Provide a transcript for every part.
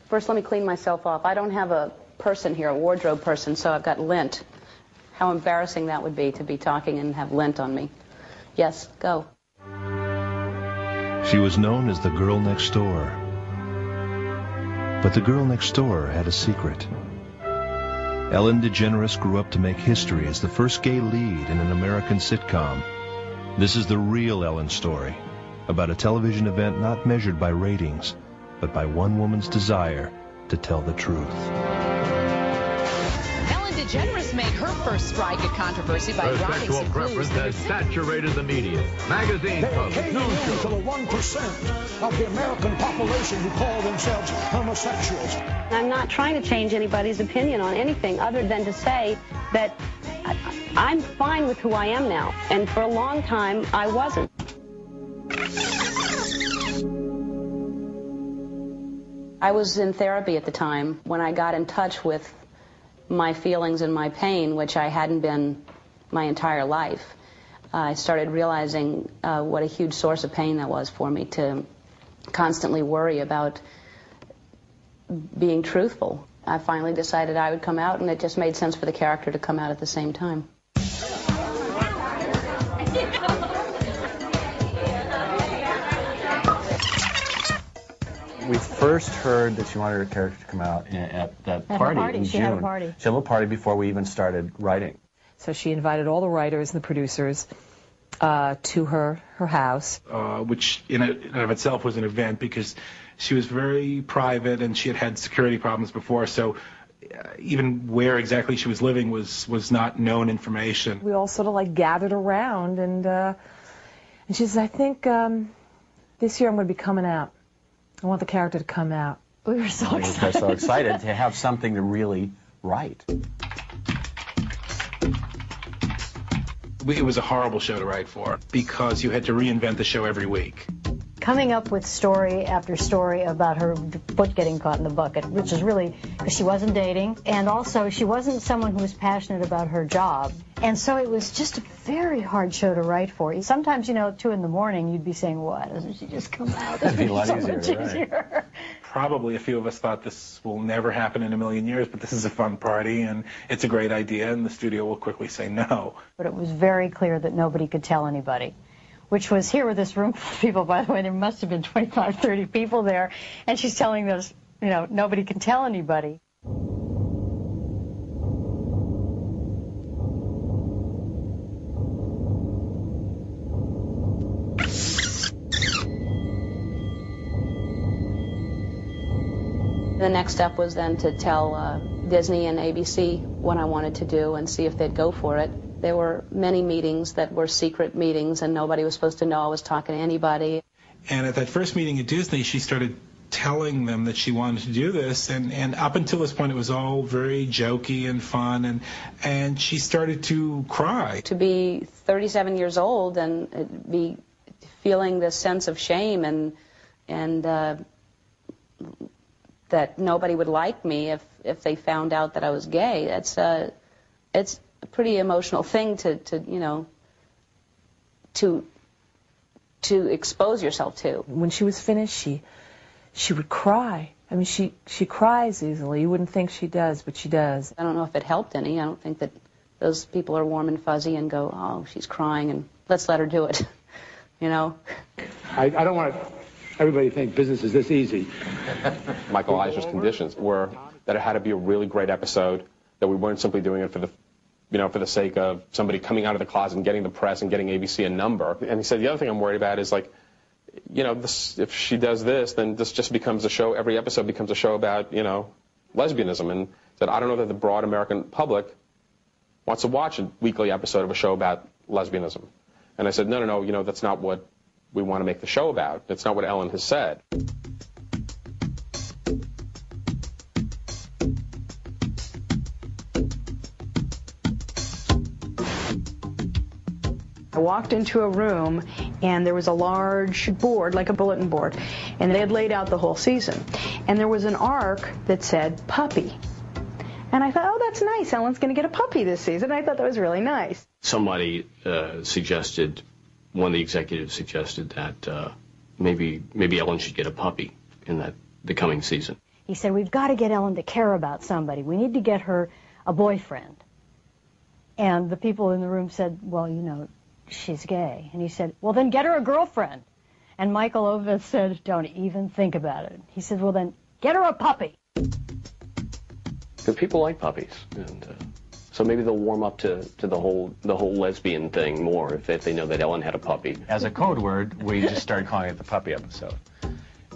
First, let me clean myself off. I don't have a person here, a wardrobe person, so I've got lint. How embarrassing that would be to be talking and have lint on me. Yes, go. She was known as the girl next door. But the girl next door had a secret. Ellen DeGeneres grew up to make history as the first gay lead in an American sitcom. This is the real Ellen story, about a television event not measured by ratings, but by one woman's desire to tell the truth. Ellen DeGeneres made her first strike at controversy by dropping some clues. Has saturated the media. Magazine posts, news shows. To the 1% of the American population who call themselves homosexuals. I'm not trying to change anybody's opinion on anything other than to say that I'm fine with who I am now. And for a long time, I wasn't. I was in therapy at the time when I got in touch with my feelings and my pain, which I hadn't been my entire life. I started realizing what a huge source of pain that was for me, to constantly worry about being truthful. I finally decided I would come out, and it just made sense for the character to come out at the same time. We first heard that she wanted her character to come out at that party in June. She had a party. She had a little party before we even started writing. So she invited all the writers and the producers to her house. Which in and of itself was an event, because she was very private and she had had security problems before, so even where exactly she was living was not known information. We all sort of like gathered around, and she says, I think this year I'm going to be coming out. I want the character to come out. We were so excited to have something to really write. It was a horrible show to write for, because you had to reinvent the show every week. Coming up with story after story about her foot getting caught in the bucket, which is really because she wasn't dating, and also she wasn't someone who was passionate about her job. And so it was just a very hard show to write for. Sometimes, 2 in the morning, you'd be saying, why doesn't she just come out? It'd be a lot easier, right? Probably a few of us thought this will never happen in a million years, but this is a fun party, and it's a great idea, and the studio will quickly say no. But it was very clear that nobody could tell anybody, which was here with this room full of people. By the way, there must have been 25, 30 people there, and she's telling us, nobody can tell anybody. The next step was then to tell Disney and ABC what I wanted to do and see if they'd go for it. There were many meetings that were secret meetings, and nobody was supposed to know I was talking to anybody. And at that first meeting at Disney, she started telling them that she wanted to do this, and up until this point it was all very jokey and fun, and she started to cry. To be 37 years old and be feeling this sense of shame and that nobody would like me if they found out that I was gay, it's a pretty emotional thing to expose yourself to. When she was finished, she would cry. I mean, she cries easily. You wouldn't think she does, but she does. I don't know if it helped any. I don't think that those people are warm and fuzzy and go, oh, she's crying, and let's let her do it, I don't want everybody to think business is this easy. Michael Eisner's conditions were that it had to be a really great episode, that we weren't simply doing it for the sake of somebody coming out of the closet and getting the press and getting ABC a number. And he said, the other thing I'm worried about is, if she does this, then this just becomes a show, every episode becomes a show about, lesbianism. And that I don't know that the broad American public wants to watch a weekly episode of a show about lesbianism. And I said, no, that's not what we want to make the show about. That's not what Ellen has said. I walked into a room, and there was a large board, like a bulletin board, and they had laid out the whole season. And there was an arc that said puppy. And I thought, oh, that's nice. Ellen's going to get a puppy this season. I thought that was really nice. Somebody suggested, one of the executives suggested that maybe Ellen should get a puppy in the coming season. He said, we've got to get Ellen to care about somebody. We need to get her a boyfriend. And the people in the room said, well, you know, she's gay. And he said, well, then get her a girlfriend. And Michael Ovitz said, don't even think about it. He said, well, then get her a puppy. But people like puppies, and so maybe they'll warm up to the whole lesbian thing more if they know that Ellen had a puppy. As a code word, we just started calling it the puppy episode.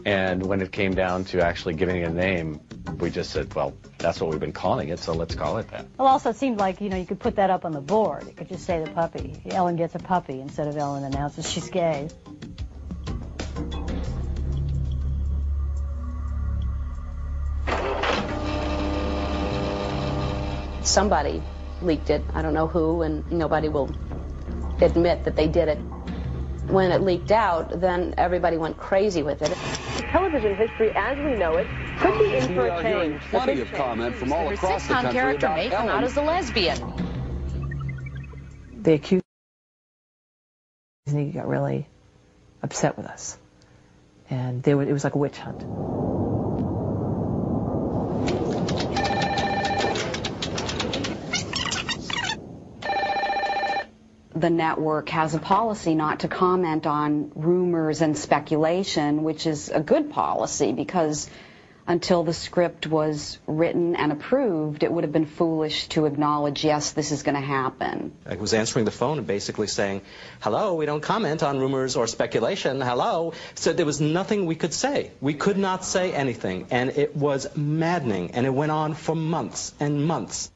And when it came down to actually giving it a name, we just said, well, that's what we've been calling it, so let's call it that. Well, also it seemed like, you know, you could put that up on the board. You could just say the puppy. Ellen gets a puppy instead of Ellen announces she's gay. Somebody leaked it. I don't know who, and nobody will admit that they did it. When it leaked out, then everybody went crazy with it. Television history as we know it could be in for a change. Plenty of comment from all across the country character about may come Ellen. out as a lesbian. They accused Disney got really upset with us. And it was like a witch hunt. The network has a policy not to comment on rumors and speculation, which is a good policy because until the script was written and approved, it would have been foolish to acknowledge, yes, this is going to happen. I was answering the phone and basically saying, hello, we don't comment on rumors or speculation, hello. So there was nothing we could say. We could not say anything, and it was maddening, and it went on for months and months.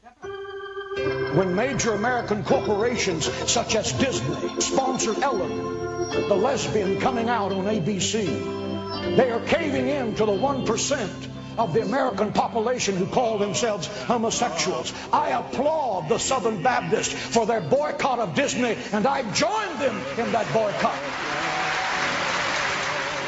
When major American corporations such as Disney sponsored Ellen, the lesbian coming out on ABC, they are caving in to the 1% of the American population who call themselves homosexuals. I applaud the Southern Baptists for their boycott of Disney, and I joined them in that boycott.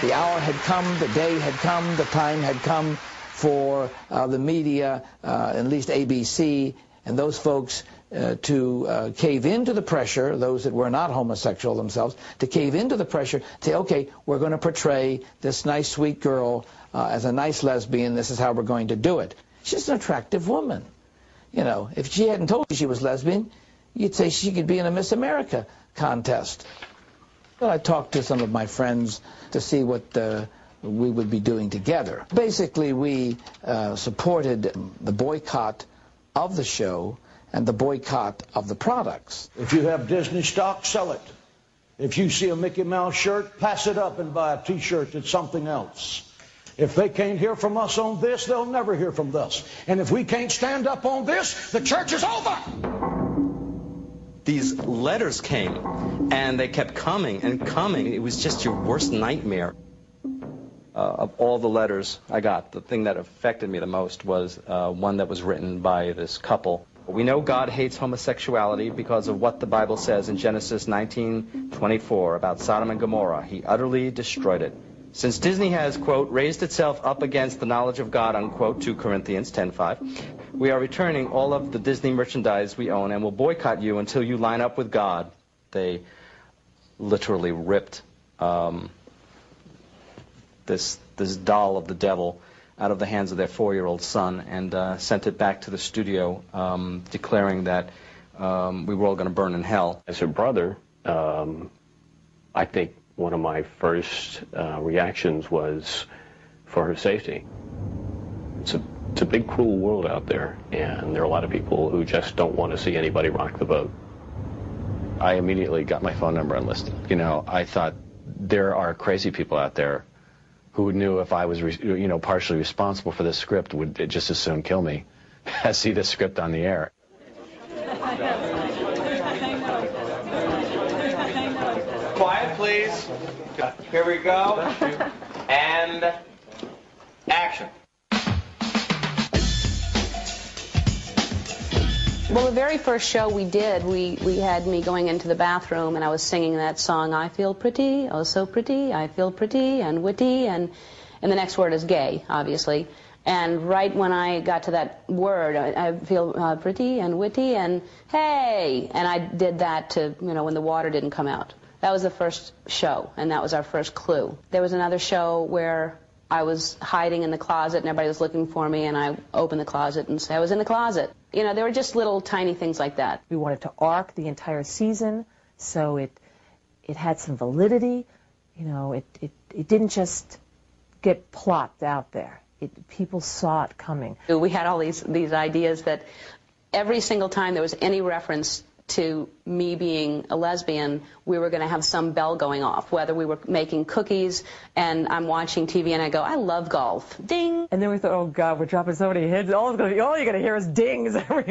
The hour had come, the day had come, the time had come for the media, at least ABC, and those folks to cave into the pressure, those that were not homosexual themselves, to cave into the pressure, say, okay, we're going to portray this nice, sweet girl as a nice lesbian. This is how we're going to do it. She's an attractive woman. You know, if she hadn't told you she was lesbian, you'd say she could be in a Miss America contest. Well, I talked to some of my friends to see what we would be doing together. Basically, we supported the boycott of the show and the boycott of the products. If you have Disney stock, sell it. If you see a Mickey Mouse shirt, pass it up and buy a T-shirt that's something else. If they can't hear from us on this, they'll never hear from us. And if we can't stand up on this, the church is over. These letters came, and they kept coming and coming. It was just your worst nightmare. Of all the letters I got, the thing that affected me the most was one that was written by this couple. We know God hates homosexuality because of what the Bible says in Genesis 19:24 about Sodom and Gomorrah. He utterly destroyed it. Since Disney has, quote, raised itself up against the knowledge of God, unquote, 2 Corinthians 10:5, we are returning all of the Disney merchandise we own and will boycott you until you line up with God. They literally ripped this doll of the devil out of the hands of their 4-year-old son and sent it back to the studio, declaring that we were all going to burn in hell. As her brother, I think one of my first reactions was for her safety. It's a big, cruel world out there, and there are a lot of people who just don't want to see anybody rock the boat. I immediately got my phone number enlisted. You know, I thought there are crazy people out there who knew if I was, partially responsible for this script, would just as soon kill me as see this script on the air. Quiet, please. Here we go. And action. Well, the very first show we did, we had me going into the bathroom and I was singing that song, I feel pretty, oh so pretty, I feel pretty and witty, and the next word is gay, obviously. And right when I got to that word, I feel pretty and witty and hey, and I did that to, when the water didn't come out. That was the first show, and that was our first clue. There was another show where I was hiding in the closet and everybody was looking for me, and I opened the closet and said I was in the closet. You know, there were just little tiny things like that. We wanted to arc the entire season, so it had some validity. You know, it didn't just get plopped out there. People saw it coming. We had all these ideas that every single time there was any reference to me being a lesbian, we were going to have some bell going off, whether we were making cookies and I'm watching TV and I go, I love golf. Ding! And then we thought, oh, God, we're dropping so many hits. All you're going to hear is dings everywhere.